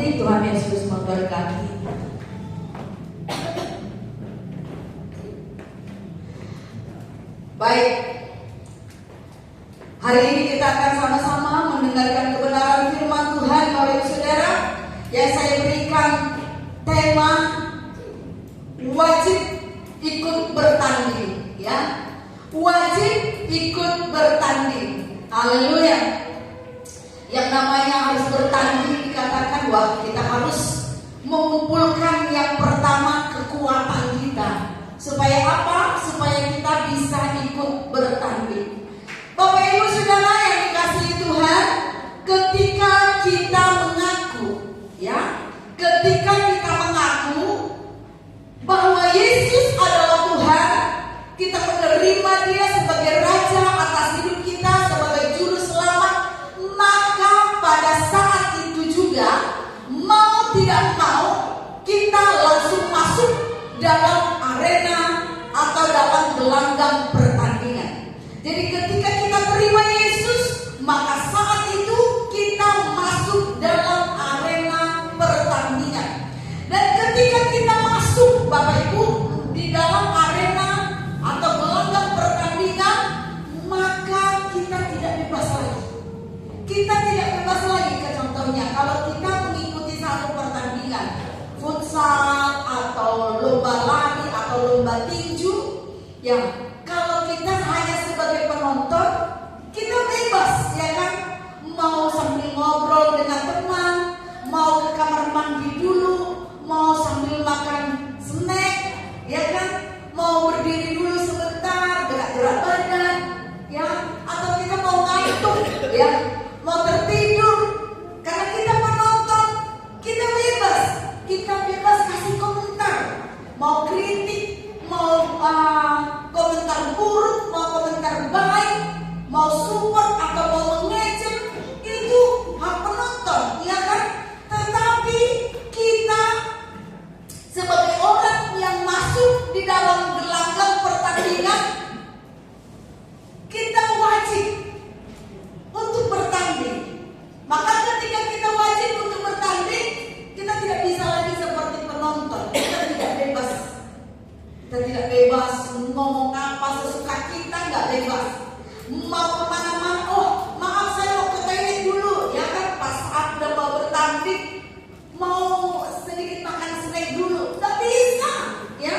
mengerti. Tuhan Yesus memberkati. Baik, hari ini kita akan sama-sama mendengarkan kebenaran firman Tuhan, Bapak Ibu Saudara, yang saya berikan tema wajib ikut bertanding, ya. Wajib ikut bertanding. Haleluya. Yang namanya harus bertanding dikatakan bahwa kita harus mengumpulkan yang pertama kekuatan kita. Supaya apa? Supaya kita bisa ikut bertanding. Bapak Ibu Saudara yang dikasihi Tuhan, ketika kita mengaku, ya, ketika kita mengaku bahwa Yesus adalah Tuhan, kita menerima Dia sebagai Raja atas hidup kita, sebagai Juru Selamat, maka pada saat itu juga, mau tidak mau, kita langsung masuk dalam arena atau dalam gelanggang pertandingan. Jadi ketika kita terima Yesus, maka saat itu kita masuk dalam arena pertandingan. Dan ketika kita masuk, Bapak Ibu, di dalam arena atau gelanggang pertandingan, maka kita tidak bebas lagi. Kita tidak bebas lagi. Contohnya, kalau kita mengikuti satu pertandingan futsal atau lomba lari atau lomba tinju, ya, kalau kita hanya sebagai penonton, kita bebas, ya kan? Mau sambil ngobrol dengan teman, mau ke kamar mandi dulu, mau sambil makan snack, ya kan? Mau berdiri dulu sebentar, gerak-gerak badan, ya, atau kita mau ngantuk, ya, mau tertidur. Karena kita penonton, kita bebas. Kita bebas kasih komentar, mau kritik, mau komentar buruk, mau komentar baik, mau support atau mau mengejek, itu hak penonton, ya kan? Tetapi kita sebagai orang yang masuk di dalam gelanggang pertandingan, kita wajib untuk bertanding. Maka ketika kita wajib untuk bertanding, kita tidak bisa lagi seperti penonton. Kita tidak bebas. Kita tidak bebas ngomong apa sesuka kita, nggak bebas. Mau kemana-mana, oh maaf saya mau ke toilet dulu, ya kan? Pas saat udah mau bertanding, mau sedikit makan snack dulu, nggak bisa, ya.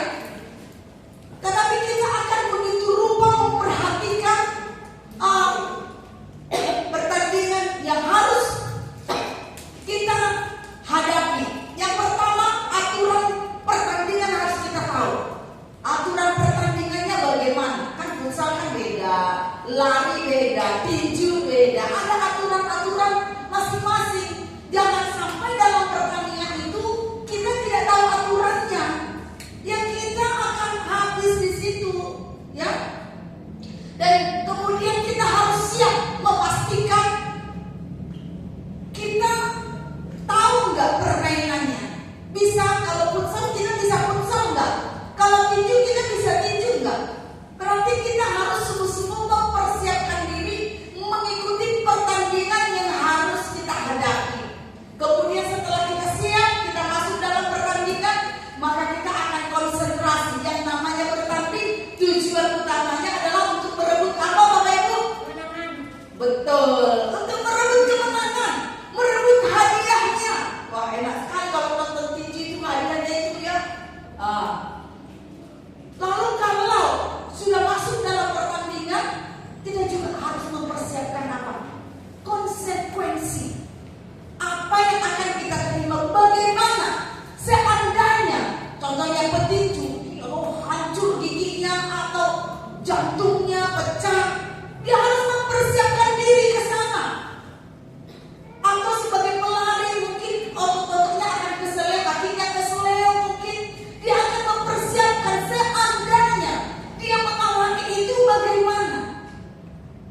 Tetapi kita akan begitu rupa memperhatikan pertandingan yang harus kita hadapi. Yang pertama, aturan pertandingan harus kita tahu. Aturan pertandingannya bagaimana? Kan futsal kan beda, lari beda, tinju beda. Ada aturan-aturan masing-masing. Jangan sampai dalam pertandingan itu kita tidak tahu aturannya. Yang kita akan habis di situ, ya. Dan kemudian kita harus siap memastikan kita tahu nggak permainannya. Bisa, kalau futsal kita bisa futsal nggak? Kalau tinju kita bisa tinju nggak? Berarti kita harus sungguh-sungguh mempersiapkan diri mengikuti pertandingan yang harus kita hadapi. Kemudian setelah kita siap, kita masuk dalam pertandingan, maka kita akan konsentrasi. Yang namanya bertanding, tujuan utamanya adalah untuk merebut apa, Bapak Ibu? Kemenangan. Betul, untuk merebut kemenangan, merebut hadiahnya. Wah, enak sekali kalau nonton tinju itu hadiahnya itu, ya. Lalu kalau sudah masuk dalam pertandingan, kita juga harus mempersiapkan apa? Konsekuensi. Apa yang akan kita terima? Bagaimana? Seandainya, contohnya petinju, hancur giginya atau jantungnya pecah, dia harus mempersiapkan diri ke sana. Atau sebagai pelari mungkin otot-ototnya akan keseleo, kakinya keseleo, mungkin dia akan mempersiapkan seandainya dia mengalami itu bagaimana.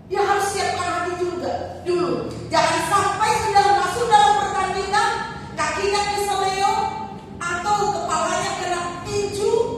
Dia harus siapkan hati juga dulu. Jangan sampai sudah masuk dalam pertandingan, kakinya keseleo atau kepalanya kena tinju,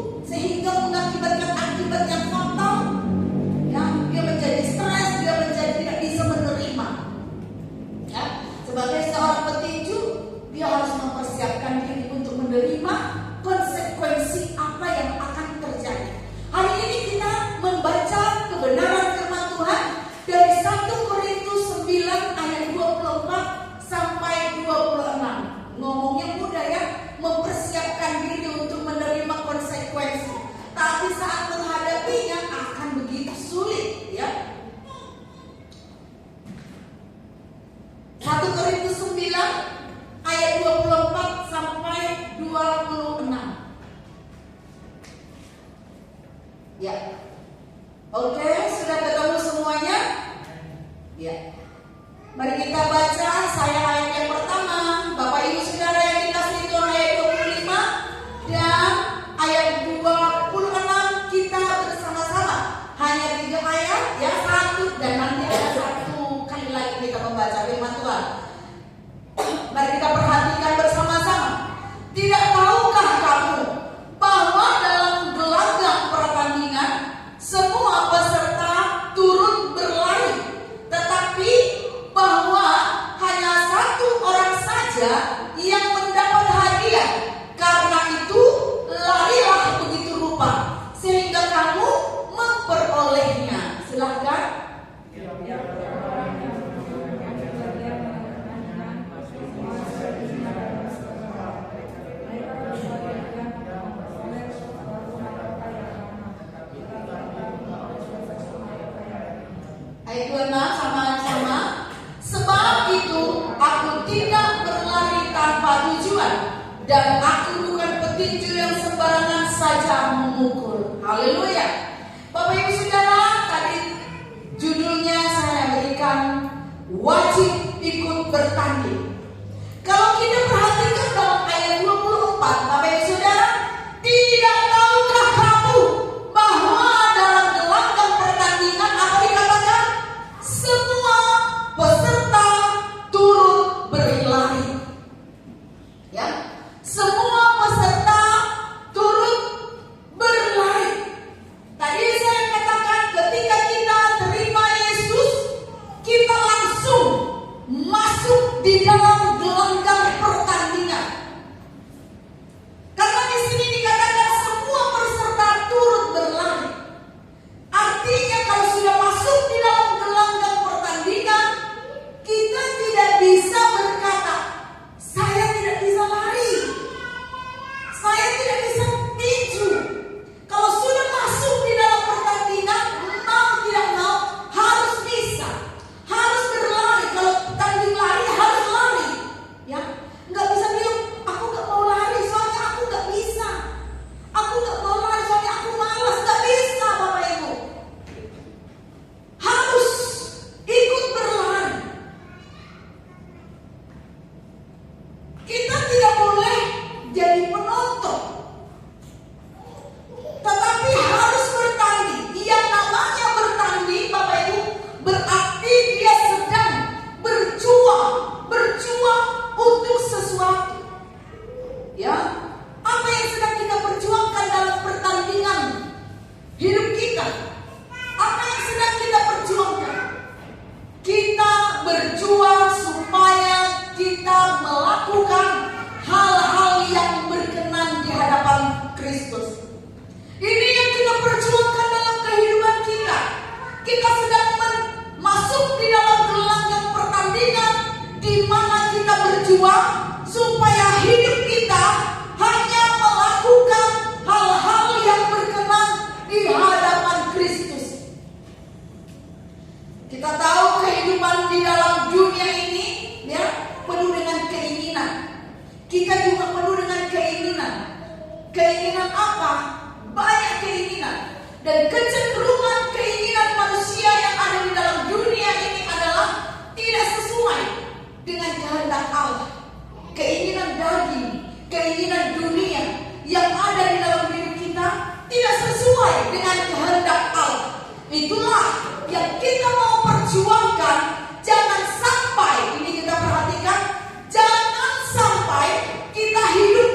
ya, yang mendapat hadiah. Karena itu larilah begitu rupa sehingga kamu memperolehnya. Silakan. Ayat 26 sama-sama. Sebab itu aku tidak berlari tanpa tujuan, dan aku bukan petinju yang sembarangan saja memukul. Haleluya. Bapak Ibu Saudara, tadi judulnya saya berikan wajib ikut bertanding. Kalau kita perhatikan dalam ayat 24, Bapak Ibu Saudara, tidak tahukah kamu bahwa dalam gelanggang pertandingan apa dikatakan? Semua peserta turut berlari. Ya, semua peserta turut berlari. Tadi saya katakan ketika kita terima Yesus, kita langsung masuk di dalam gelanggang pertandingan. Karena di sini dikatakan semua peserta turut berlari. Artinya kalau sudah masuk di dalam gelanggang pertandingan, kita tidak bisa berkata, saya tidak bisa lari, saya tidak bisa tinju. Kalau sudah masuk di dalam pertandingan, mau tidak mau harus bisa, harus berlari. Kalau tanding lari harus lari, ya. Nggak bisa bilang aku nggak mau lari soalnya aku nggak bisa, aku nggak mau lari soalnya aku malas. Nggak bisa, Bapak Ibu. Harus ikut berlari. Kita tidak boleh jadi penonton, tetapi harus bertanding. Yang namanya bertanding, Bapak Ibu, berarti dia sedang berjuang untuk sesuatu. Ya, apa yang sedang kita perjuangkan dalam pertandingan hidup kita? Apa yang sedang kita perjuangkan? Kita berjuang supaya kita melakukan hal-hal yang berkenan di hadapan Kristus. Ini yang kita perjuangkan dalam kehidupan kita. Kita sedang masuk di dalam gelanggang pertandingan di mana kita berjuang supaya hidup kita hanya melakukan hal-hal yang berkenan di hadapan Kristus. Kita tahu kehidupan di dalam dunia ini, ya, penuh dengan keinginan. Kita juga penuh dengan keinginan. Keinginan apa? Banyak keinginan. Dan kecenderungan keinginan manusia yang ada di dalam dunia ini adalah tidak sesuai dengan kehendak Allah. Keinginan daging, keinginan dunia yang ada di dalam diri kita tidak sesuai dengan kehendak Allah. Itulah yang kita mau perjuangkan. Jangan sampai, ini kita perhatikan, jangan sampai kita hidup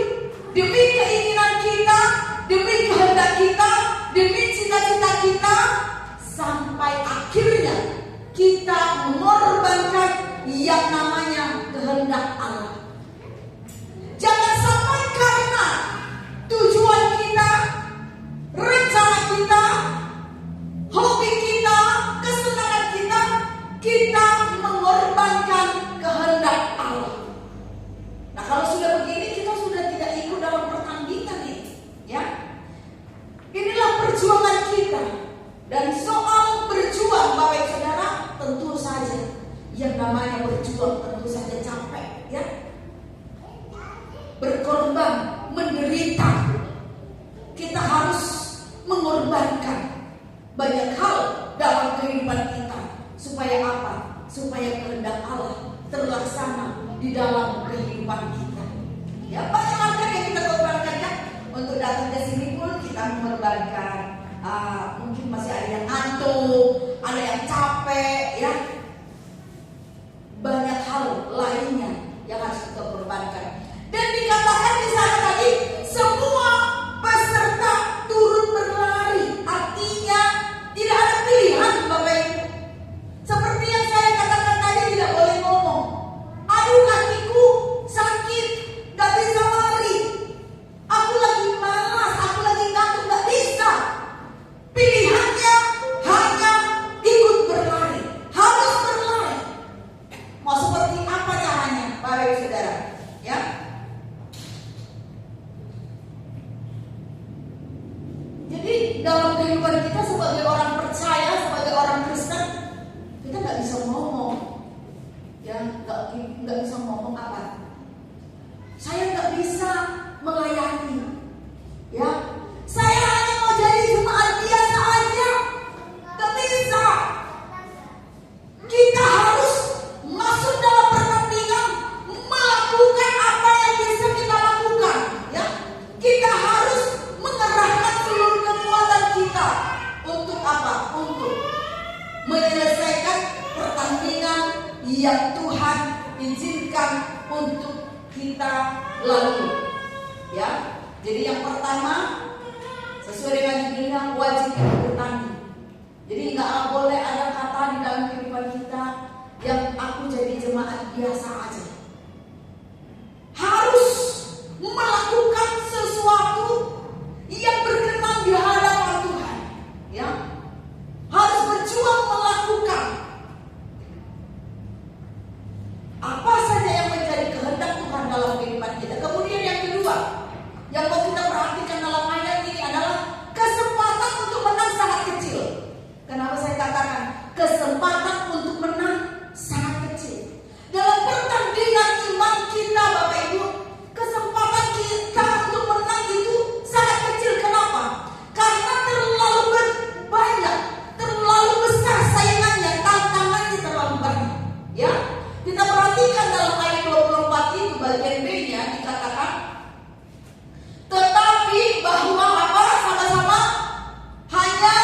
demi keinginan kita, demi kehendak kita, demi cita-cita kita, sampai akhirnya kita mengorbankan yang namanya kehendak Allah. Jangan sampai karena tujuan kita, rencana kita, hobi kita, kesenangan kita, kita mengorbankan kehendak Allah. Nah, kalau sudah begini, kita sudah tidak ikut dalam pertandingan ini, ya. Inilah perjuangan kita. Dan soal berjuang, Bapak Ibu Saudara, tentu saja yang namanya berjuang tentu saja capek, ya. kehidupan kita sebagai orang percaya, sebagai orang Kristen, kita nggak bisa ngomong, ya nggak bisa ngomong apa. Saya nggak bisa melayani, ya. Saya hanya mau jadi jemaat biasa aja, nggak bisa. Kita harus masuk dalam pertandingan, melakukan apa yang bisa kita lakukan, ya. Kita harus mengerahkan seluruh kekuatan kita untuk apa? Untuk menyelesaikan pertandingan yang Tuhan izinkan untuk kita lalui, ya. Jadi yang pertama, sesuai dengan judulnya, wajib bertanding. Jadi nggak boleh ada kata di dalam kehidupan kita yang aku jadi jemaat biasa aja. Harus melakukan sesuatu yang berkenan di hadapan Tuhan, ya. Harus berjuang melakukan apa saja yang menjadi kehendak Tuhan dalam kehidupan kita. Kemudian yang kedua, yang mau kita perhatikan dalam ayat ini adalah kesempatan untuk menang sangat kecil. Kenapa saya katakan kesempatan untuk menang sangat kecil? Dalam pertandingan iman kita, Bapak Ibu, kesempatan kita untuk menang itu sangat kecil. Kenapa? Karena terlalu banyak, terlalu besar saingannya, tantangannya terlalu banyak, ya. Kita perhatikan dalam ayat 24 itu bagian B-nya dikatakan, tetapi bahwa apa? Sama-sama hanya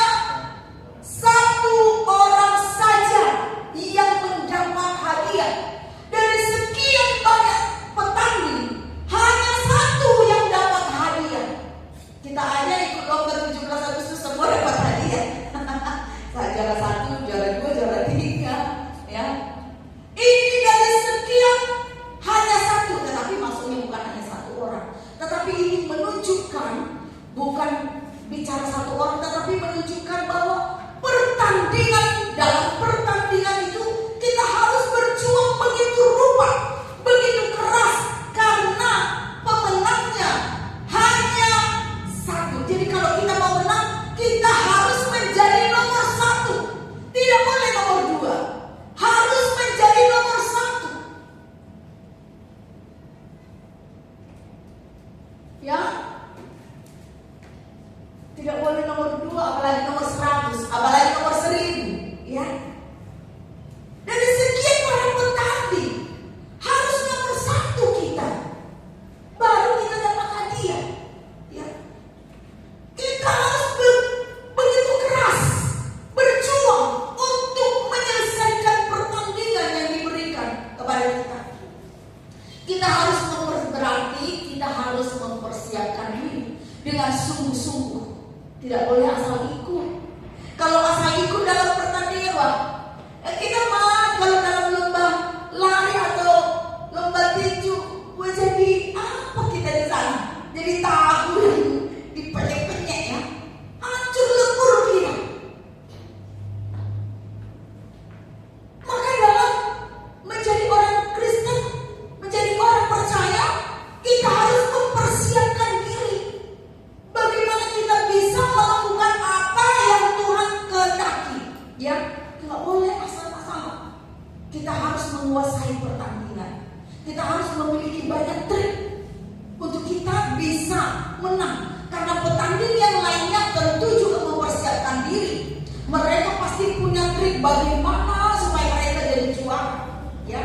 satu orang saja yang mendapat hadiah. Dari sekian banyak petanding, hanya satu yang dapat hadiah. Kita aja ikut lomba 17 Agustus semua dapat hadiah. Saya juara 1, juara 2, juara 3, ya. Ini dari sekian hanya satu, tetapi maksudnya bukan hanya satu orang, tetapi ini menunjukkan, bukan bicara satu orang, tetapi menunjukkan bahwa dalam pertandingan itu kita harus berjuang begitu rupa, begitu keras, karena pemenangnya hanya satu. Jadi kalau kita mau menang, kita harus menjadi nomor satu, tidak boleh nomor dua, harus menjadi nomor satu, ya. Tidak boleh nomor 2, apalagi nomor 100, apalagi nomor 1000, ya. Dari sekian banyak petanding, harus nomor 1 kita, baru kita dapat hadiah, ya. Kita harus begitu keras berjuang untuk menyelesaikan pertandingan yang diberikan kepada kita. Kita harus berarti kita harus mempersiapkan diri dengan sungguh-sungguh. Tidak boleh asal ikut. Kalau asal ikut dalam pertandingan, wah, kita mah kalau dalam lomba lari atau lomba tinju, wah, jadi apa kita di sana? Jadi tahu yang dipenyek-penyek, ya, hancur lebur kita. Maka dalam menjadi orang Kristen, menjadi orang percaya, kita harus mempersiapkan diri. Bagaimana kita bisa melakukan apa yang Tuhan kehendaki, ya. Tidak boleh asal-asalan. Kita harus menguasai pertandingan. Kita harus memiliki banyak trik untuk kita bisa menang. Karena petanding yang lainnya tentu juga mempersiapkan diri. Mereka pasti punya trik bagaimana supaya mereka jadi juara, ya.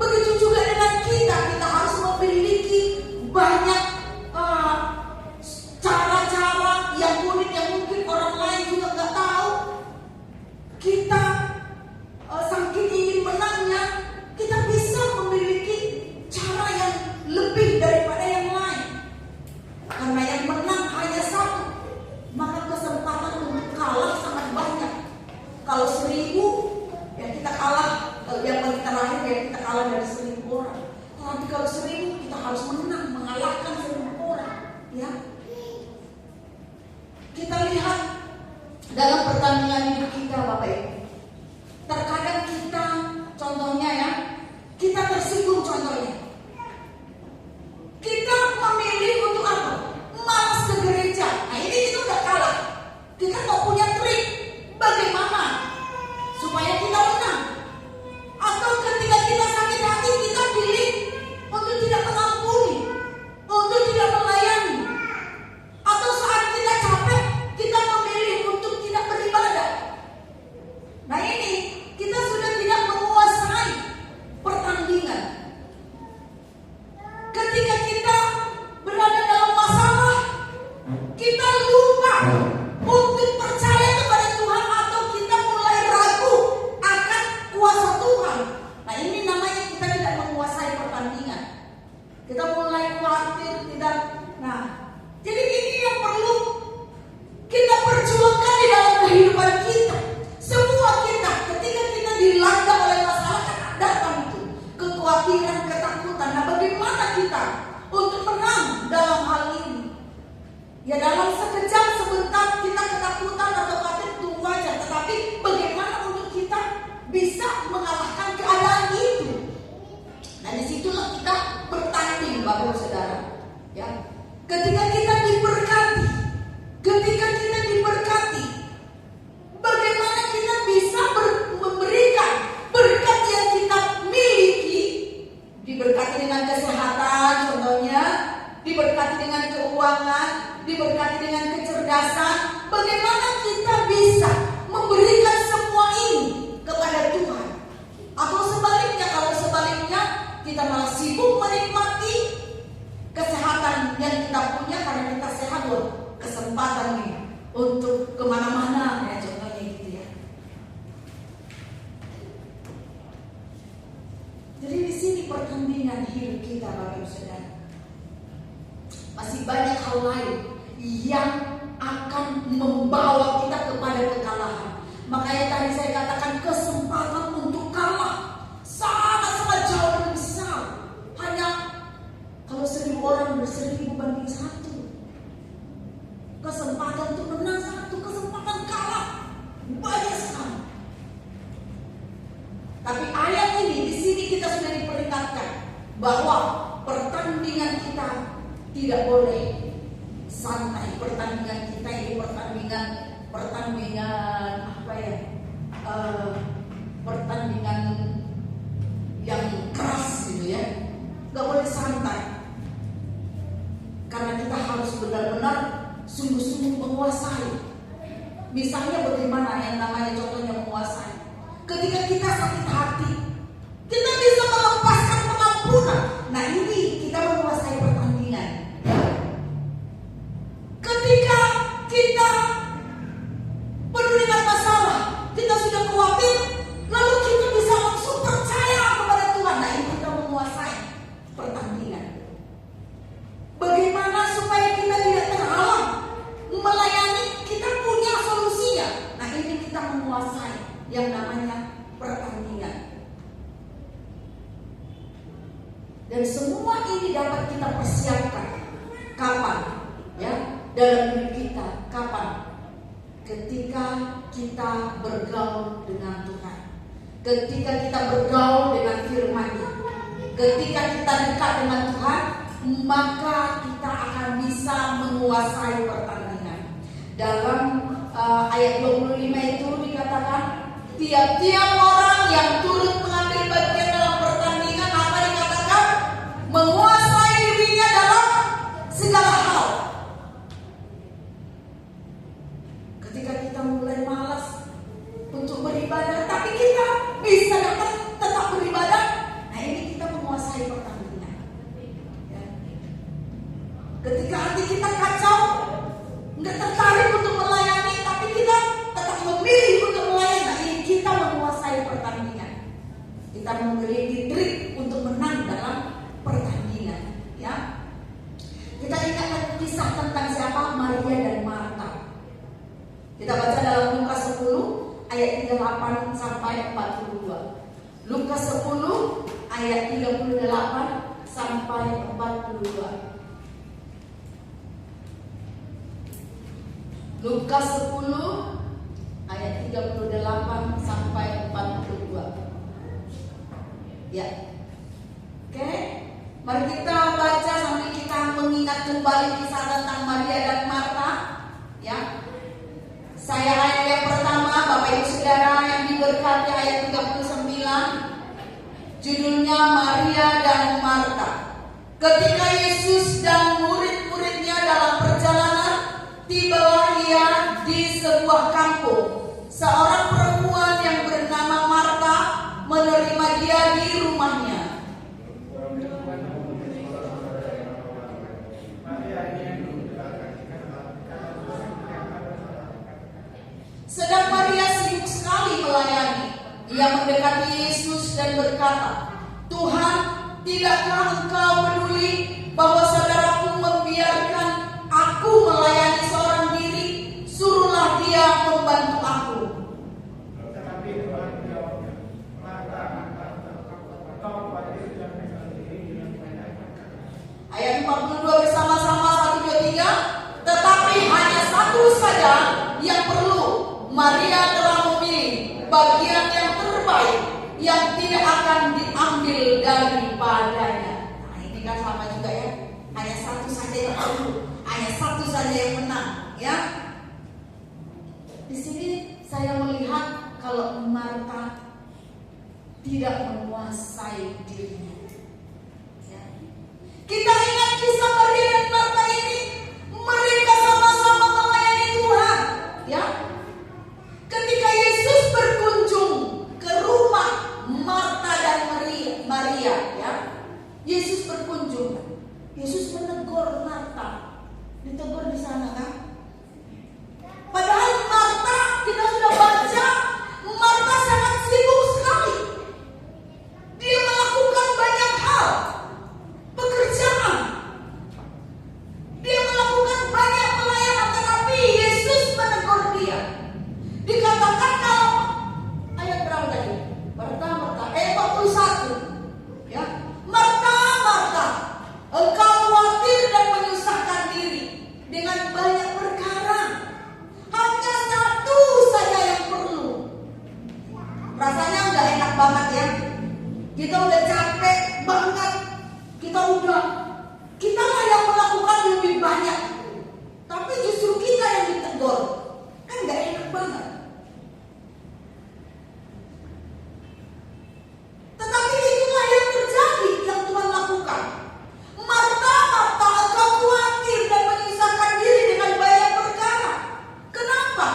Begitu juga dengan kita harus memiliki banyak cara-cara yang unik yang mungkin orang lain juga nggak tahu. Kita saking ingin menangnya, kita bisa memiliki cara yang lebih daripada yang lain. Karena yang menang hanya satu, maka kesempatan untuk kalah sangat banyak. Kalau 1000 kita lupa untuk percaya kepada Tuhan, atau kita mulai ragu akan kuasa Tuhan. Nah, ini namanya kita tidak menguasai pertandingan. Kita mulai khawatir, tidak. Nah, jadi ini yang perlu kita perjuangkan di dalam kehidupan kita. Semua kita, ketika kita dilanda oleh masalah, kan datang itu kekhawatiran, ketakutan. Nah, bagaimana kita untuk menang dalam hal ini? Ya, dalam sekejap, sebentar kita ketakutan atau khawatir itu wajar. Tetapi bagaimana untuk kita bisa mengalahkan keadaan itu? Nah, disitulah kita bertanding, Bapak Saudara. Ya, ketika kita diberkati, bagaimana kita bisa memberikan berkat yang kita miliki, diberkati dengan kesehatan contohnya, diberkati dengan keuangan, diberkati dengan kecerdasan. Bagaimana kita bisa memberikan semua ini kepada Tuhan? Atau sebaliknya, kalau sebaliknya kita malah sibuk menikmati kesehatan yang kita punya karena kita sehat loh, kesempatan nih untuk kemana-mana ya, contohnya gitu ya. Jadi di sini pertandingan hidup kita, Bapak Ibu Saudara. Masih banyak hal lain yang akan membawa kita kepada kekalahan. Makanya tadi saya katakan kesempatan untuk kalah sangat-sangat jauh lebih besar. Hanya kalau 1000 orang ber1000 banding 1. Kesempatan untuk menang 1, kesempatan kalah banyak sekali. Tapi ayat ini di sini kita sudah diperingatkan bahwa pertandingan kita tidak boleh santai. Pertandingan kita ini pertandingan apa ya? Pertandingan yang keras gitu ya. Gak boleh santai. Karena kita harus benar-benar sungguh-sungguh menguasai. Misalnya bagaimana yang namanya contohnya menguasai. Ketika kita sakit hati, kita bisa melepaskan pengampunan. Nah, ini kita menguasai pertandingan. Ketika kita penuh dengan masalah, kita sudah khawatir, lalu kita bisa langsung percaya kepada Tuhan. Nah, ini kita menguasai pertandingan. Bagaimana supaya kita tidak terhalang melayani, kita punya solusinya. Nah, ini kita menguasai yang namanya pertandingan. Dan semua ini dapat kita persiapkan. Kapan? Ya, dalam hidup kita. Kapan? Ketika kita bergaul dengan Tuhan. Ketika kita bergaul dengan firman-Nya. Ketika kita dekat dengan Tuhan, maka kita akan bisa menguasai pertandingan. Dalam ayat 25 itu dikatakan, tiap-tiap orang yang turut mengambil bagian dalam pertandingan, apa dikatakan? Menguasai dirinya dalam segala hal. Ketika kita mulai malas untuk beribadah, tapi kita bisa dapat tetap beribadah, nah ini kita menguasai pertandingan. Ya. Ketika hati kita kacau, nggak tertarik untuk melayani, tapi kita tetap memilih untuk melayani, nah ini kita menguasai pertandingan. Kita memiliki trik untuk menang dalam pertandingan. Ya. Kita ingat kisah tentang siapa? Maria dan Marta. Kita baca dalam Lukas 10 ayat 38 sampai 42. Lukas 10 ayat 38 sampai 42. Lukas 10 ayat 38 sampai 42. Ya. Oke. Mari kita baca sambil kita mengingat kembali kisah tentang Maria dan Marta. Ya. Saya ayat yang pertama, Bapak Ibu Saudara yang diberkati, ayat 39. Judulnya Maria dan Marta. Ketika Yesus dan murid-muridnya dalam perjalanan, tibalah ia di sebuah kampung. Seorang perempuan yang bernama Marta menerima dia di rumahnya. Dia mendekati Yesus dan berkata, "Tuhan, tidakkah Engkau peduli bahwa saudaraku membiarkan aku melayani seorang diri? Suruhlah dia membantu aku." Ayat 42 bersama-sama, 1, 2, 3. Tetapi hanya satu saja yang perlu. Maria telah memilih bagian yang terbaik yang tidak akan diambil daripadanya. Nah, ini kan sama juga ya. Hanya satu saja yang perlu, hanya satu saja yang menang, ya. Di sini saya melihat kalau Marta tidak menguasai dirinya. Ya. Kita ingat kisah Maria dan Marta ini, mereka sama-sama melayani Tuhan, ya. Ketika Yesus berkunjung ke rumah Marta dan Maria, ya. Yesus berkunjung. Yesus menegur Marta. Ditegur di sana kan? Padahal Marta, kita sudah baca, Marta sangat sibuk sekali. Dia melakukan banyak hal, pekerjaan. Dia melakukan banyak pelayanan, tetapi Yesus menegur dia. Dikatakan kalau ayat berapa tadi? Marta, 41. Ya. Marta, Marta, engkau khawatir dan menyusahkan diri dengan banyak perkara. Hanya satu saja yang perlu. Rasanya udah enak banget ya. Kita udah capek banget. Kita lah yang melakukan lebih banyak. Tapi justru kita yang ditegur. Kan gak enak banget. Tetapi itulah yang terjadi, yang Tuhan lakukan. Marta, Marta, engkau khawatir dan menyusahkan diri dengan banyak perkara. Kenapa?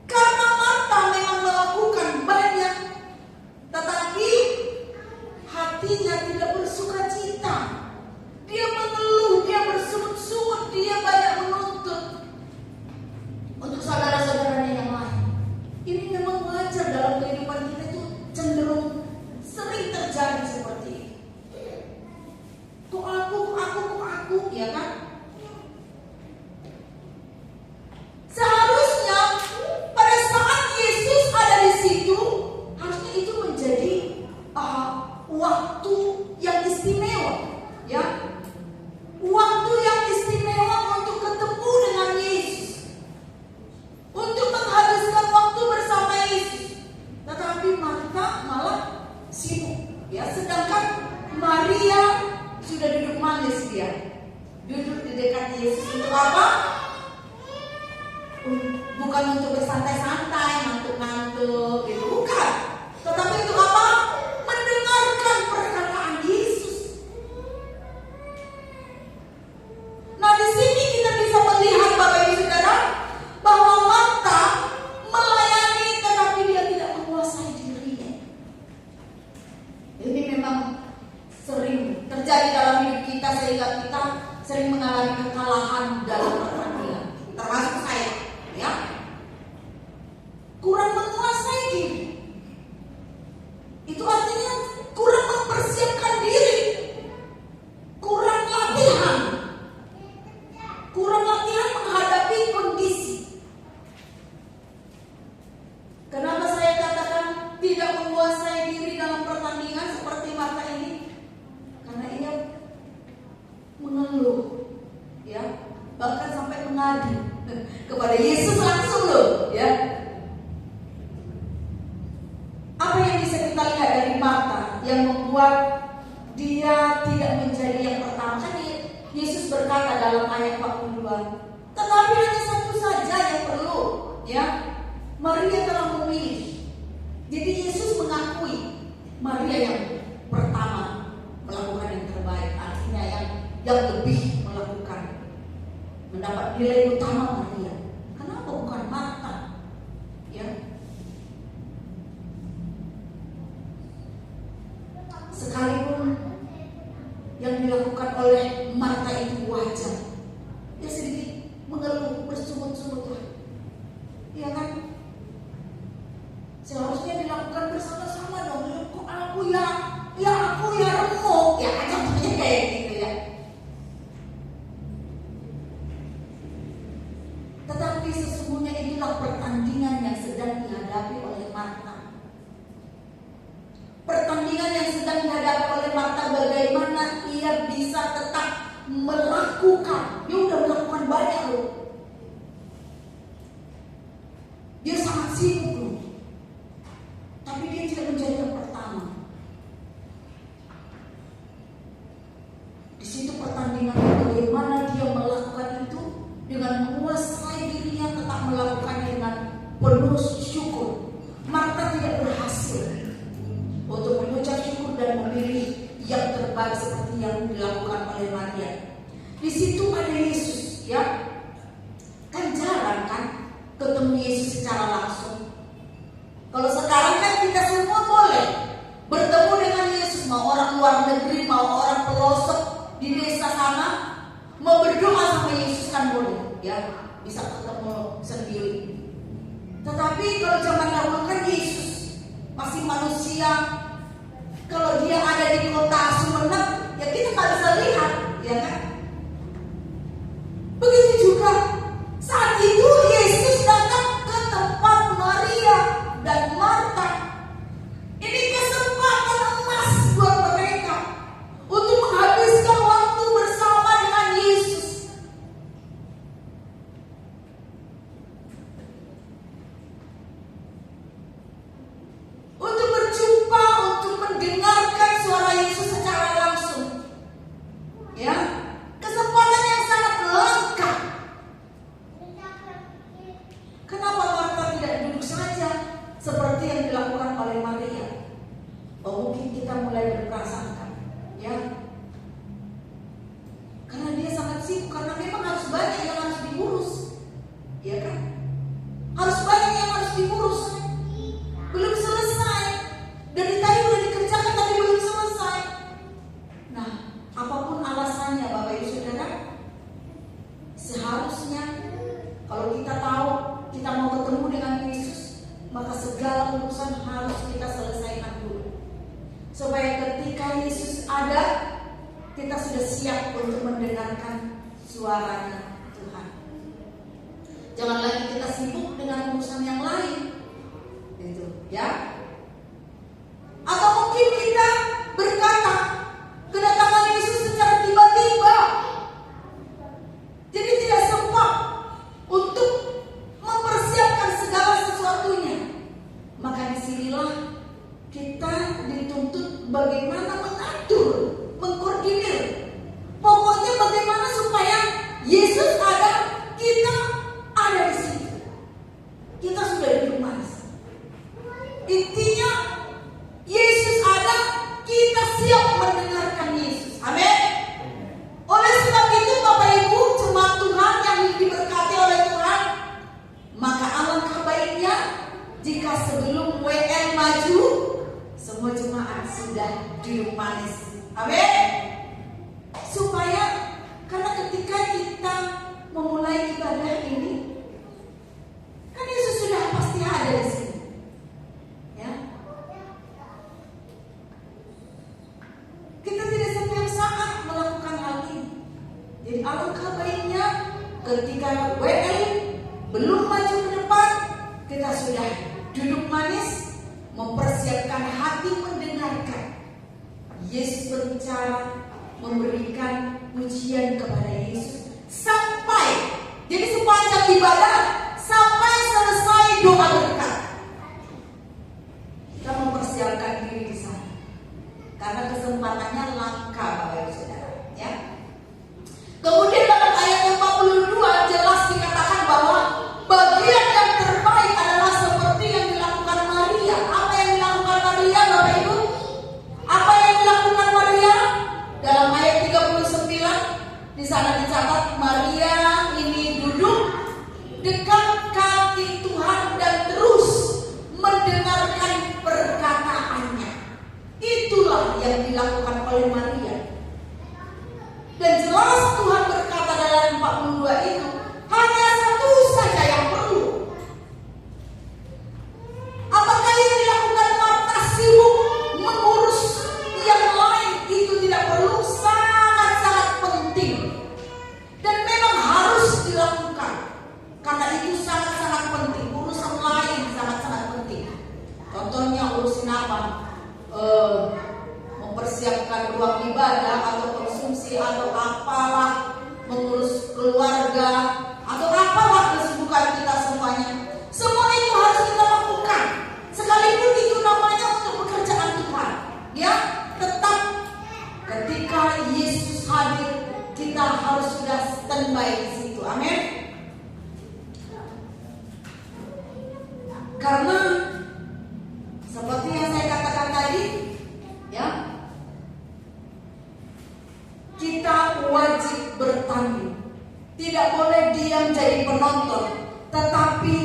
Karena Marta memang melakukan banyak, tetapi hatinya tidak bersuka cita. Dia mengeluh, dia bersungut-sungut, dia banyak menuntut. Untuk saudara-saudaranya yang lain, ini memang wajar dalam kehidupan kita itu cenderung sering terjadi seperti ini. Kok aku, ya kan? Seharusnya pada saat Yesus ada di situ, harusnya itu menjadi waktu yang istimewa, ya. Waktu yang istimewa untuk ketemu dengan Yesus, untuk menghabiskan waktu bersama Yesus. Tetapi Marta malah sibuk, ya. Sedangkan Maria sudah duduk manis dia, duduk di dekat Yesus untuk apa? Bukan untuk bersantai-santai, ngantuk-ngantuk, gitu, bukan. Tetapi untuk apa? Mendengarkan perkataan Yesus. Nah, di sini kita bisa melihat Bapak Ibu Saudara bahwa Marta melayani tetapi dia tidak menguasai dirinya. Ini memang sering terjadi dalam hidup kita sehingga kita sering mengalami kekalahan dalam pertandingan. Termasuk saya, ya. Kurang menguasai diri. Itu artinya kurang mempersiapkan diri. Kurang latihan. Kurang latihan menghadapi kondisi. Kenapa saya katakan tidak menguasai diri dalam pertandingan seperti Marta ini? Karena ia mengeluh, ya, bahkan sampai mengadu kepada Yesus langsung loh, ya. Apa yang bisa kita lihat dari Marta yang membuat dia tidak menjadi yang pertama? Kan Yesus berkata dalam ayat 42, tetapi hanya satu saja yang perlu, ya. Maria telah memilih. Jadi Yesus mengakui Maria yang pertama melakukan yang terbaik, artinya yang lebih melakukan, mendapat nilai utama Maria. Kenapa bukan Marta? Ya. Sekalipun yang dilakukan oleh Marta itu wajar, dia sedikit mengeluh, bersungut-sungut, ya kan? Seharusnya dilakukan bersama lihat, dia udah melakukan banyak loh. Dia sangat sibuk loh. Tapi dia tidak menjadi yang pertama. Di situ pertandingan bagaimana dia melakukan itu dengan menguasai dirinya, tetap melakukannya dengan penuh syukur. Marta tidak berhasil untuk mengucap syukur dan memilih yang terbaik seperti yang dilakukan oleh Maria. Di situ ada Yesus, ya. Kan jarang kan ketemu Yesus secara langsung. Kalau sekarang kan kita semua boleh bertemu dengan Yesus, mau orang luar negeri, mau orang pelosok di desa sana, mau berdoa sama Yesus kan boleh, ya, bisa ketemu sendiri. Tetapi kalau zaman dahulu kan Yesus masih manusia. Kalau dia ada di kota Sumeneb, ya kita nggak bisa lihat, ya kan? Begitu juga saat itu Yesus datang ke tempat Maria dan Marta. Ini kesempatan emas buat mereka untuk menghabiskan waktu bersama dengan Yesus. Untuk berjumpa, untuk mendengarkan suara Yesus secara langsung. Ya, kesempatan yang sangat langka. Kenapa Marta tidak duduk saja seperti yang dilakukan oleh Maria? Oh, mungkin kita mulai berprasangka, ya. Karena dia sangat sibuk, karena memang harus banyak yang harus diurus, ya kan? Harus banyak yang harus diurus. Belum selesai. Dari tadi udah dikerjakan tapi belum selesai. Nah, apapun alasannya Bapak Ibu Saudara, seharusnya kalau kita tahu kita mau ketemu dengan Yesus, maka segala urusan harus kita selesaikan dulu. Supaya ketika Yesus ada, kita sudah siap untuk mendengarkan suaranya Tuhan. Jangan lagi kita sibuk dengan urusan yang lain. Itu, ya. Atau mungkin kita berkata, kedatangan Yesus secara tiba-tiba, jadi tidak sempat untuk mempersiapkan segala sesuatunya. Maka disinilah kita dituntut bagaimana mengatur, mengkoordinir. Pokoknya bagaimana supaya Yesus ada, kita ada di situ. Kita sudah duduk manis. Intinya Yesus ada, kita siap mendengarkan Yesus. Amin. Oleh sebab itu Bapak Ibu jemaat Tuhan yang diberkati oleh Tuhan, maka alangkah baiknya jika sebelum WL maju, semua jemaat sudah duduk manis. Amin. Supaya karena ketika kita memulai ibadah ini, kan Yesus sudah pasti ada di sini. Ya. Kita tidak setiap saat melakukan hal ini. Jadi alangkah baiknya ketika WL belum maju ke depan, kita sudah duduk manis, mempersiapkan hati mendengarkan Yesus berbicara, memberikan pujian kepada Yesus sampai, jadi sepanjang ibadah sampai selesai doa berkat. Kita mempersiapkan diri di sana karena kesempatannya langka Bapak Ibu Saudara, ya. Kemudian dalam ayat 42 jelas dikatakan bahwa bagian yang terbaik adalah seperti yang dilakukan Maria. Apa yang dilakukan Maria Bapak Ibu? Apa yang dilakukan Maria? Dalam ayat 39 di sana dicatat Maria ini duduk dekat kaki Tuhan dan terus mendengarkan perkataannya. Itulah yang dilakukan oleh Maria. Dan jelas Tuhan berkata dalam 42 itu, hanya satu saja yang perlu. Apakah yang dilakukan Marta sibuk mengurus yang lain? Itu tidak perlu, sangat-sangat penting. Dan memang harus dilakukan. Karena itu sangat-sangat penting. Urusan lain sangat-sangat penting. Contohnya urusin apa? Mempersiapkan ruang ibadah atau konsumsi atau apalah, mengurus standby di situ. Amin. Karena seperti yang saya katakan tadi, ya, kita wajib bertanding. Tidak boleh diam jadi penonton, tetapi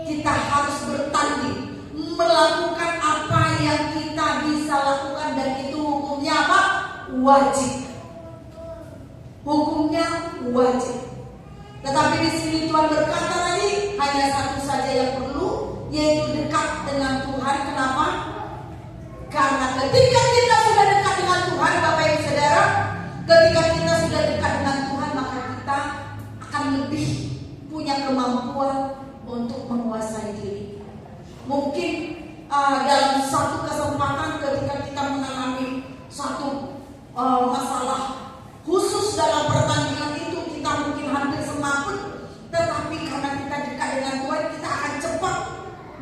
kita harus bertanding, melakukan apa yang kita bisa lakukan, dan itu hukumnya apa? Wajib. Hukumnya wajib. Tetapi di sini Tuhan berkata tadi, hanya satu saja yang perlu, yaitu dekat dengan Tuhan. Kenapa? Karena ketika kita sudah dekat dengan Tuhan, Bapak Ibu Saudara, ketika kita sudah dekat dengan Tuhan, maka kita akan lebih punya kemampuan untuk menguasai diri. Mungkin dalam satu kesempatan ketika kita mengalami satu masalah khusus dalam pertandingan itu, kita mungkin hampir semaput, tetapi karena kita dekat dengan Tuhan, kita akan cepat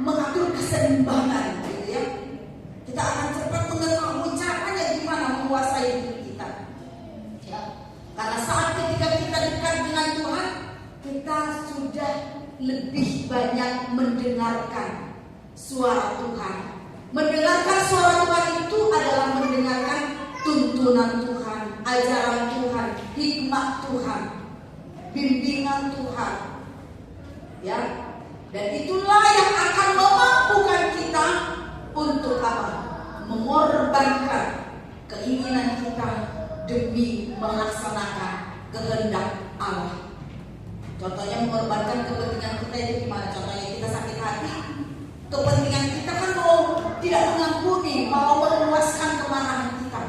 mengatur keseimbangan, gitu ya. Kita akan cepat mengetahui caranya gimana menguasai diri kita, ya. Karena saat ketika kita dekat dengan Tuhan, kita sudah lebih banyak mendengarkan suara Tuhan. Mendengarkan suara Tuhan itu adalah mendengarkan tuntunan Tuhan, ajaran Tuhan, hikmat Tuhan, bimbingan Tuhan, ya. Dan itulah yang akan memampukan kita untuk apa? Mengorbankan keinginan kita demi melaksanakan kehendak Allah. Contohnya mengorbankan kepentingan kita itu gimana? Contohnya kita sakit hati, kepentingan kita kan tidak mengampuni, mau meluaskan kemarahan kita.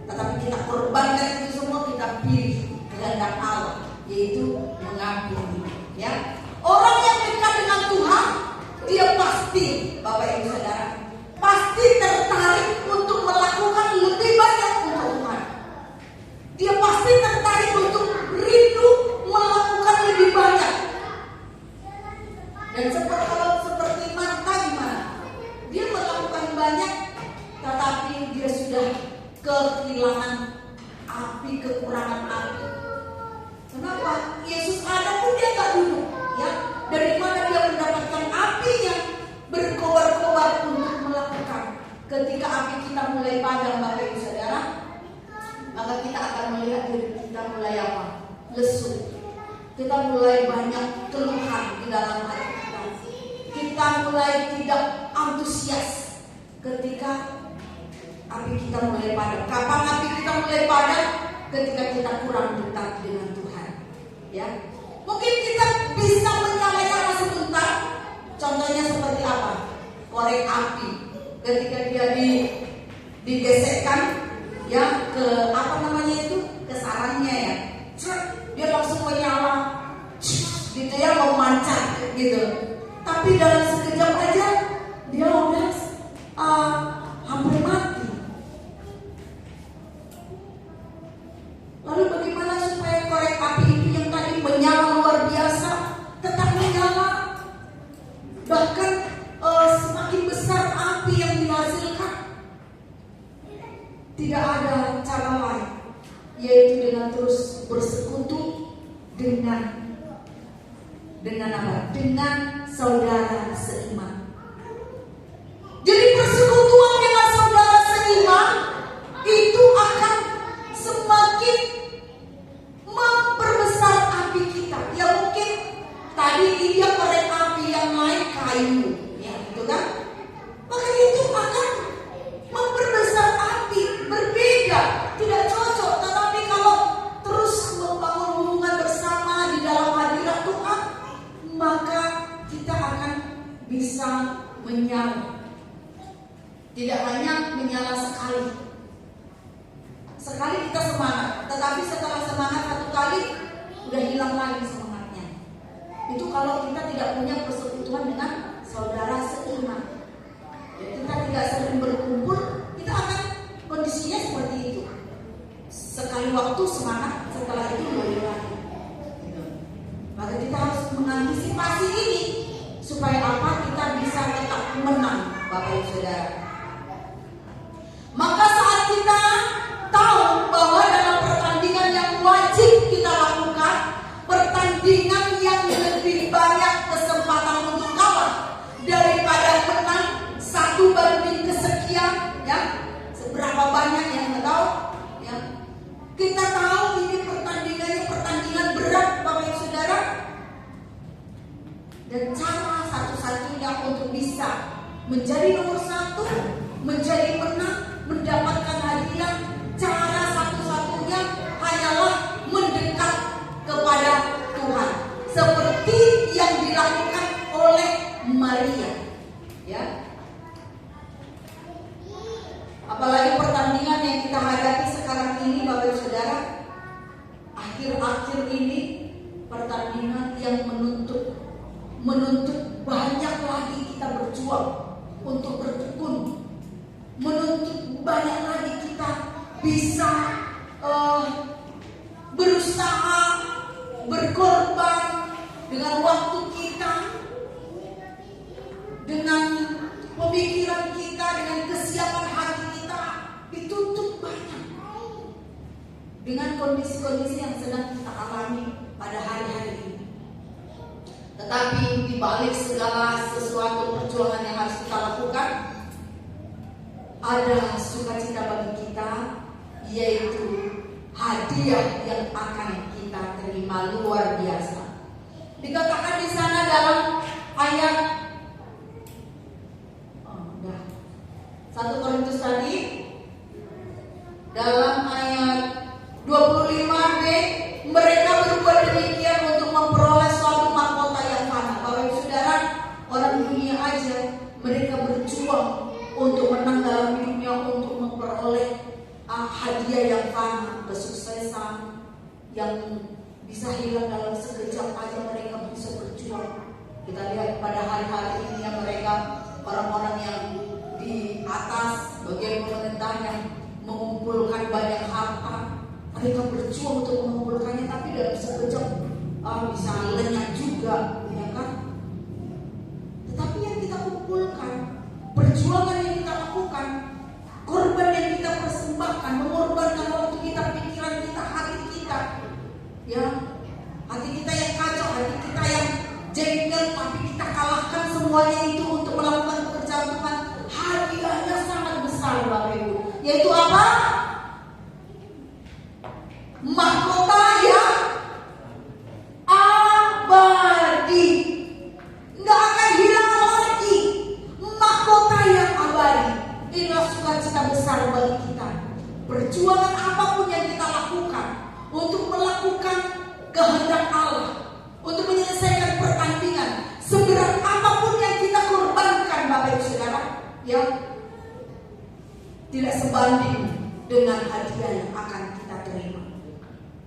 Tetapi kita korbankan itu semua, kita pilih kehendak Allah, yaitu mengampuni, ya. Orang yang dekat dengan Tuhan, dia pasti, Bapak Ibu Saudara, pasti tertarik untuk melakukan lebih banyak untuk Tuhan. Dia pasti tertarik untuk rindu melakukan lebih banyak. Dan seperti Marta gimana? Dia melakukan banyak, tetapi dia sudah kehilangan api, kekurangan api. Kenapa? Yesus ada pun dia tak duduk, ya. Dari mana dia mendapatkan api yang berkobar-kobar untuk melakukan? Ketika api kita mulai padam, Bapak Ibu Saudara, maka kita akan melihat diri kita mulai apa? Lesu. Kita mulai banyak keluhan di dalam hati kita. Kita mulai tidak antusias ketika api kita mulai padam. Kapan api kita mulai padam? Ketika kita kurang dekat dengan Tuhan, ya. Mungkin kita bisa menyala-nyala sebentar. Contohnya seperti apa? Korek api. Ketika dia digesekkan, ya, ke apa namanya itu? Ke sarangnya, ya. Dia langsung menyala, gitu ya, memancar, gitu. Tapi dalam sekejap aja dia udah hampir mati. Lalu bagaimana supaya korek api itu yang tadi menyala luar biasa tetap menyala? Bahkan semakin besar api yang dihasilkan. Tidak ada cara lain, yaitu dengan terus bersekutu dengan apa? Dengan saudara seiman. Jadi persekutuan dengan saudara seiman itu akan semakin memperbesar api kita. Ya mungkin tadi dia korek api yang lain kayu, ya gitu kan? Maka itu akan memperbesar api, berbeda, tidak cocok. Tetapi kalau terus membangun hubungan bersama di dalam hadirat Tuhan, maka kita akan bisa menyala. Tidak hanya menyala sekali. Sekali kita semangat, tetapi setelah semangat satu kali udah hilang lagi semangatnya. Itu kalau kita tidak punya persekutuan dengan saudara seiman. Ya, kita tidak sering berkumpul, kita akan kondisinya seperti itu. Sekali waktu semangat, setelah itu mulai lagi. Maka kita harus mengantisipasi ini supaya apa? Kita bisa tetap menang, Bapak Ibu Saudara. Maka saat kita tahu bahwa dalam pertandingan yang wajib kita lakukan, berapa banyak yang nggak tahu? Ya. Kita tahu ini pertandingannya pertandingan berat, Bapak Ibu Saudara. Dan cara satu-satunya untuk bisa menjadi nomor satu, menjadi menang, mendapatkan hadiah, cara satu-satunya hanyalah mendekat kepada Tuhan, seperti yang dilakukan oleh Maria, ya. Apalagi pertandingan yang kita hadapi sekarang ini, Bapak Ibu Saudara, akhir-akhir ini pertandingan yang menuntut banyak lagi kita berjuang untuk bertekun, menuntut banyak lagi kita bisa berusaha, berkorban dengan waktu kita, dengan pemikiran kita, dengan kesiapan hati kita, dituntut banyak dengan kondisi-kondisi yang sedang kita alami pada hari-hari ini. Tetapi di balik segala sesuatu perjuangan yang harus kita lakukan, ada sukacita bagi kita, yaitu hadiah yang akan kita terima luar biasa. Dikatakan di sana dalam ayat 1 Korintus tadi, dalam ayat 25b, mereka berbuat demikian untuk memperoleh suatu mahkota yang fana. Bapak Ibu Saudara, orang dunia aja mereka berjuang untuk menang dalam hidupnya, untuk memperoleh hadiah yang fana, kesuksesan yang bisa hilang dalam sekejap aja. Mereka bisa berjuang. Kita lihat pada hari-hari ini yang mereka, orang-orang yang di atas bagian pemerintah yang mengumpulkan banyak harta, mereka berjuang untuk mengumpulkannya, tapi dalam sekejap bisa lenyap juga, ya kan? Tetapi yang kita kumpulkan, perjuangan yang kita lakukan, korban yang kita persembahkan, mengorbankan waktu kita, pikiran kita, hati kita, ya, hati kita yang kacau, hati kita yang jengkel, tapi kita kalahkan semuanya itu untuk melakukan pekerjaan Tuhan. Hadiahnya sangat besar, Bapak Ibu. Yaitu apa? Mahkota yang abadi, nggak akan hilang lagi. Mahkota yang abadi. Inilah sukacita besar bagi kita. Perjuangan apapun yang kita lakukan untuk melakukan kehendak Allah, untuk menyelesaikan pertandingan, seberat apapun yang kita korbankan, Bapak Ibu Saudara, ya, tidak sebanding dengan hadiah yang akan kita terima.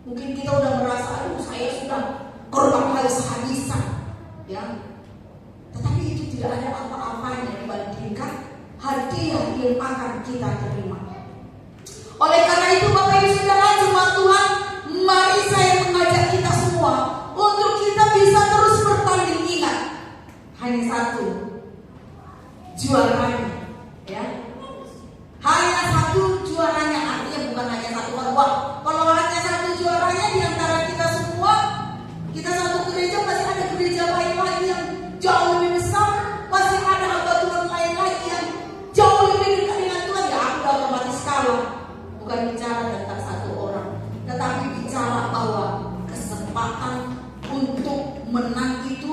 Mungkin kita udah merasa, aduh saya sudah korban habis-habisan, ya. Tetapi itu tidak ada apa-apanya dibandingkan hadiah yang akan kita terima. Oleh karena itu, Bapak Ibu Saudara, jemaat Tuhan, mari saya mengajak kita semua untuk kita bisa terus bertanding. Ingat, hanya satu juaranya, ya. Hanya satu juaranya, artinya bukan hanya satu orang. Kalau hanya satu juaranya di antara kita semua, kita satu gereja, masih ada gereja lain lagi yang jauh lebih besar, masih ada hamba Tuhan lain lagi yang jauh lebih dekat dengan Tuhan. Ya, aku otomatis kalah. Bukan bicara tentang satu orang, tetapi bicara bahwa kesempatan untuk menang itu,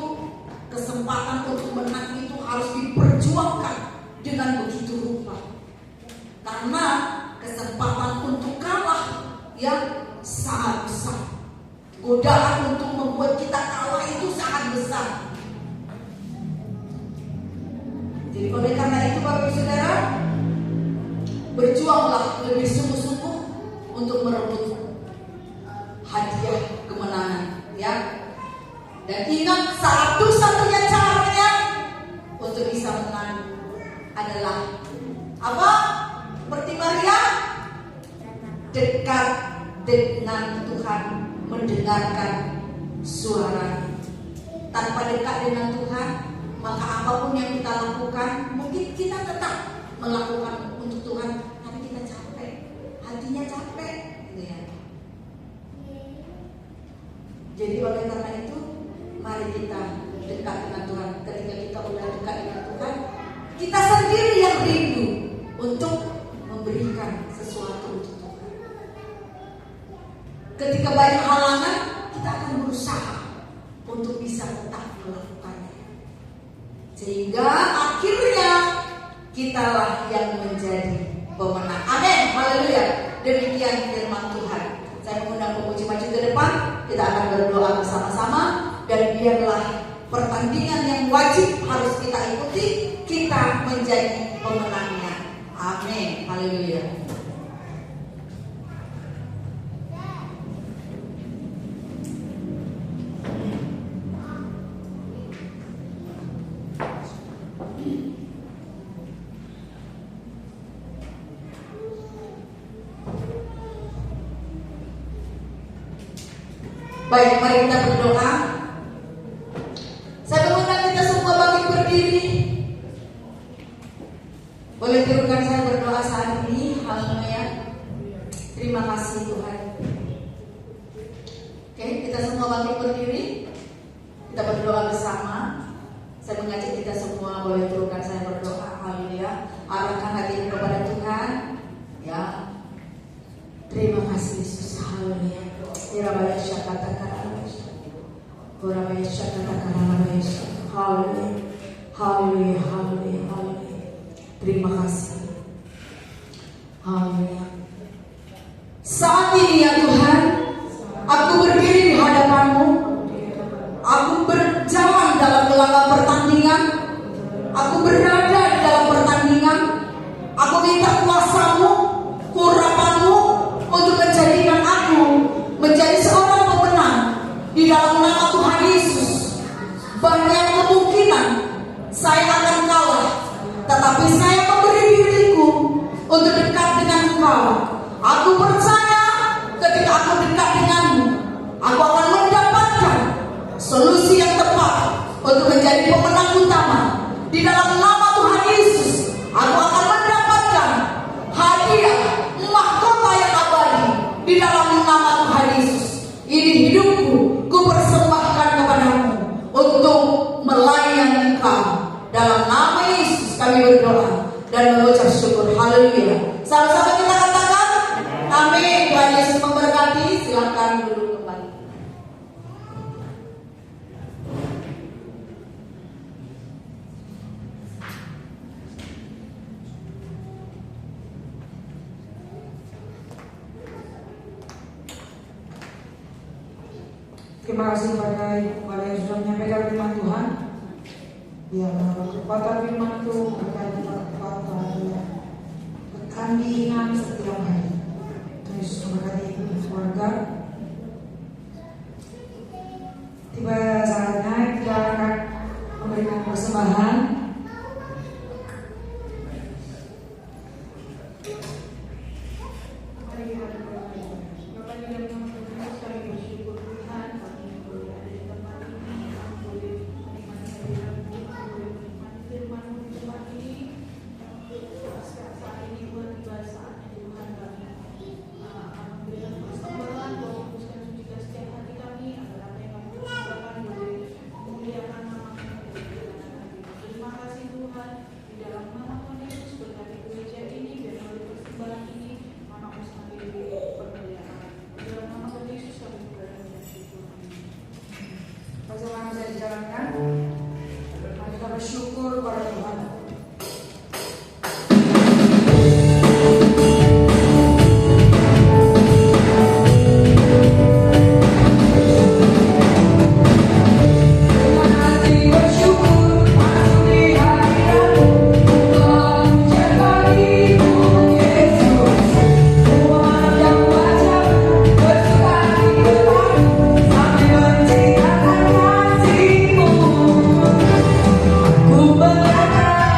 harus diperjuangkan dengan begitu rupa. Karena kesempatan untuk kalah yang sangat besar, godaan untuk membuat kita kalah itu sangat besar. Jadi oleh karena itu, Bapak Ibu Saudara, berjuanglah lebih sungguh-sungguh untuk merebut hadiah kemenangan, ya. Dan ingat, satu-satunya caranya untuk bisa menang adalah apa? Seperti Maria, dekat dengan Tuhan, mendengarkan suara. Tanpa dekat dengan Tuhan, maka apapun yang kita lakukan, mungkin kita tetap melakukan untuk Tuhan, tapi kita capek, hatinya capek, gitu ya. Jadi oleh karena itu, mari kita dekat dengan Tuhan. Ketika kita udah dekat dengan Tuhan, kita sendiri yang rindu untuk memberikan sesuatu untuk Tuhan. Ketika banyak halangan, kita akan berusaha untuk bisa tetap melakukannya. Sehingga akhirnya kitalah yang menjadi pemenang. Amin. Haleluya. Demikian firman Tuhan. Saya mengundang pemuji maju ke depan. Kita akan berdoa bersama-sama. Dan biarlah pertandingan yang wajib harus kita ikuti, kita menjadi pemenangnya. Amin. Haleluya. Baik, mari kita berdoa. Saya mengundang kita semua bangkit berdiri. Boleh tirukan saya berdoa saat ini. Haleluya. Terima kasih Tuhan. Oke, kita semua bangkit berdiri. Kita berdoa bersama. Saya mengajak kita semua, boleh tirukan saya berdoa. Haleluya. Arahkan hati kepada Tuhan. Ya. Terima kasih Yesus. Haleluya. Haleluya. Haleluya. Haleluya. Haleluya. Terima kasih. Haleluya. Saat ini ya Tuhan, aku berdiri di hadapan-Mu. Aku berjalan dalam gelanggang pertandingan. Aku berada di dalam pertandingan. Aku minta kuasa-Mu, kurapan-Mu untuk menjadikan aku menjadi seorang pemenang di dalam nama Tuhan Yesus. Banyak kemungkinan saya akan kalah, tetapi saya memberi diriku untuk dekat dengan Engkau. Aku percaya ketika aku dekat denganmu, aku akan mendapatkan solusi yang tepat untuk menjadi pemenang utama. Di dalam nama Tuhan Yesus, aku akan mendapatkan hadiah mahkota yang abadi. Di dalam nama Tuhan Yesus, ini hidupku ku persembahkan kepadamu untuk melayani Engkau. Dalam nama Yesus kami berdoa dan mengucap syukur. Haleluya. Sama-sama kita katakan amin. Tuhan Yesus memberkati. Silakan duduk kembali. Terima kasih kepada yang sudah menyampaikan firman Tuhan. Ya, kekuatan firman itu berkata kekuatan pertandingan setiap hari. Tuhan Yesus memberkati keluarga. Tiba saatnya kita akan memberikan persembahan. Bagaimana saya dijalankan? Mari kita bersyukur kepada Tuhan. Ku berkata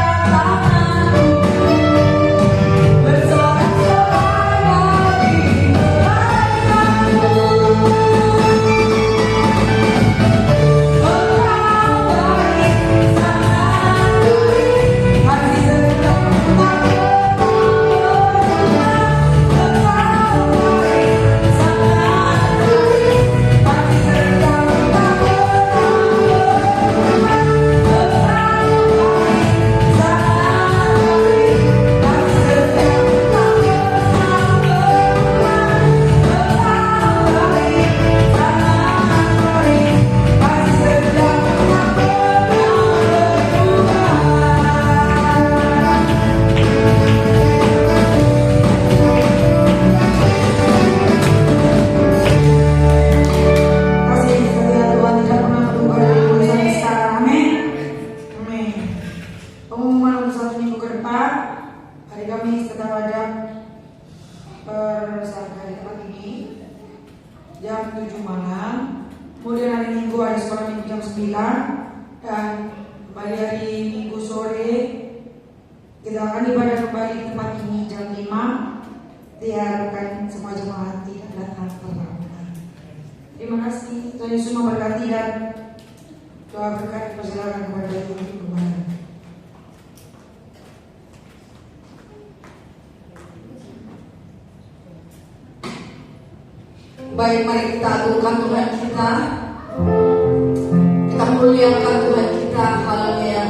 9 dan kembali hari Minggu sore kita akan ibadah kembali di tempat ini jam 5. Diharapkan semua jemaat tidak datang terlambat. Terima kasih, Tuhan Yesus memberkati dan doa berkat persilakan kepada Ibu kembali. Baik, mari kita agungkan Tuhan kita. Kita muliakan Tuhan kita. Haleluya.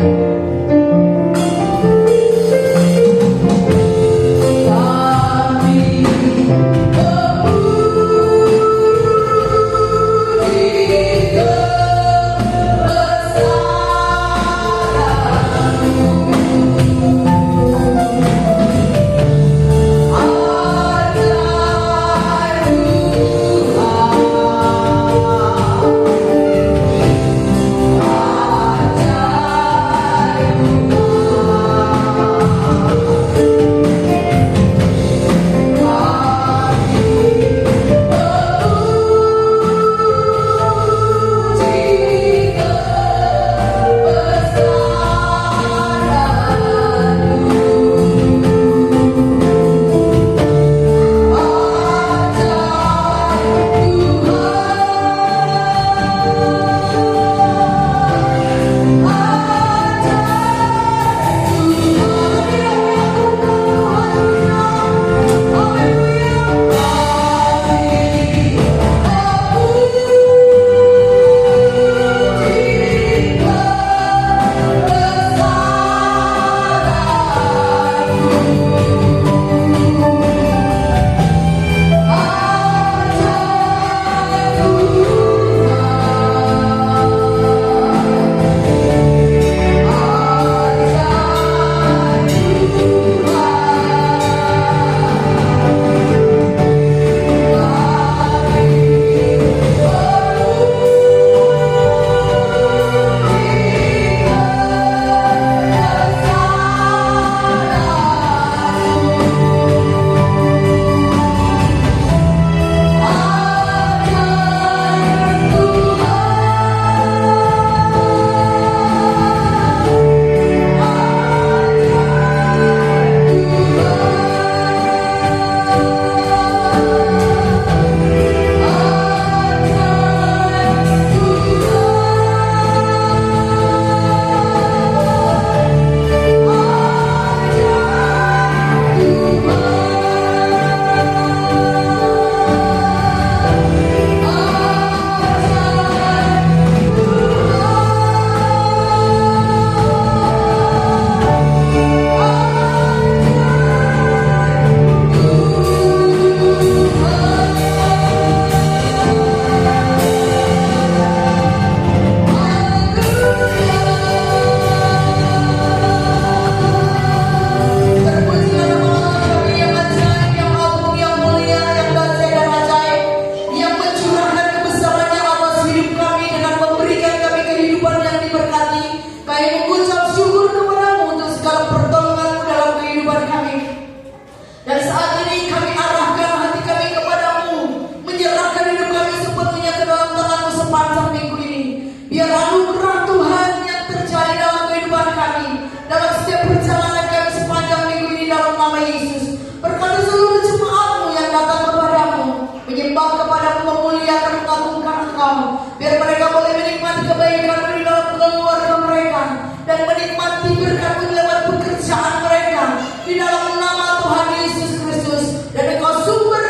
Biar mereka boleh menikmati kebaikan di dalam keluarga mereka dan menikmati berkat lewat pekerjaan mereka di dalam nama Tuhan Yesus Kristus. Dan Engkau sumber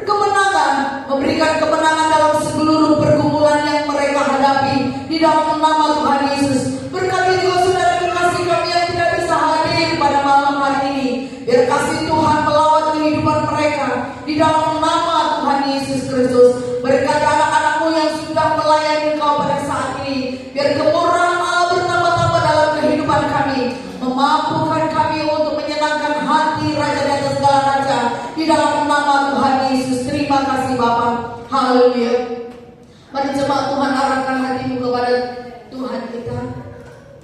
kemenangan, memberikan kemenangan dalam seluruh pergumulan yang mereka hadapi di dalam nama Tuhan Yesus. Berkati juga saudara kekasih kami yang tidak bisa hadir pada malam hari ini. Biar kasih Tuhan melawat kehidupan mereka di dalam nama Tuhan Yesus Kristus. Berkati anak-anakmu yang sudah melayani Engkau pada saat ini. Biar kemurahan Allah bertambah-tambah dalam kehidupan kami, memampukan kami untuk menyenangkan hati Raja di atas segala raja di dalam nama Tuhan Yesus. Terima kasih Bapa. Haleluya. Mari jemaat Tuhan arahkan hatimu kepada Tuhan kita.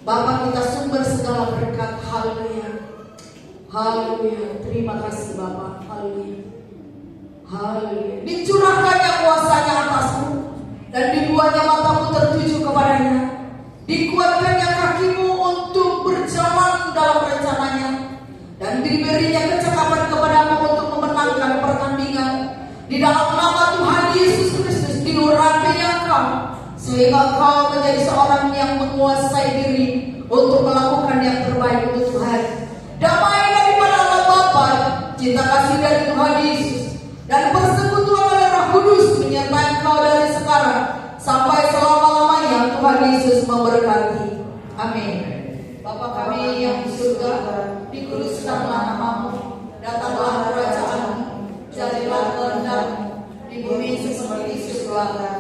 Bapa kita sumber segala berkat. Haleluya. Haleluya. Terima kasih Bapa. Haleluya. Haleluya. Dicurahkannya kuasanya atasmu dan dibuatnya matamu tertuju kepadanya. Dikuatkannya kakimu untuk berjalan dalam rencananya, dan diberinya kecakapan kepadamu untuk memenangkan pertandingan. Di dalam nama Tuhan Yesus Kristus diurapinya kau, sehingga kau menjadi seorang yang menguasai diri untuk melakukan yang terbaik untuk Tuhan. Damai daripada Allah Bapa, cinta kasih dari Tuhan Yesus, dan persekutuan oleh Roh Kudus menyertai kau dari sekarang sampai selama-lamanya. Tuhan Yesus memberkati. Amin. Bapa kami yang di surga, dikuduskanlah namamu, datanglah kerajaanmu, jadilah kehendakmu di bumi seperti di surga.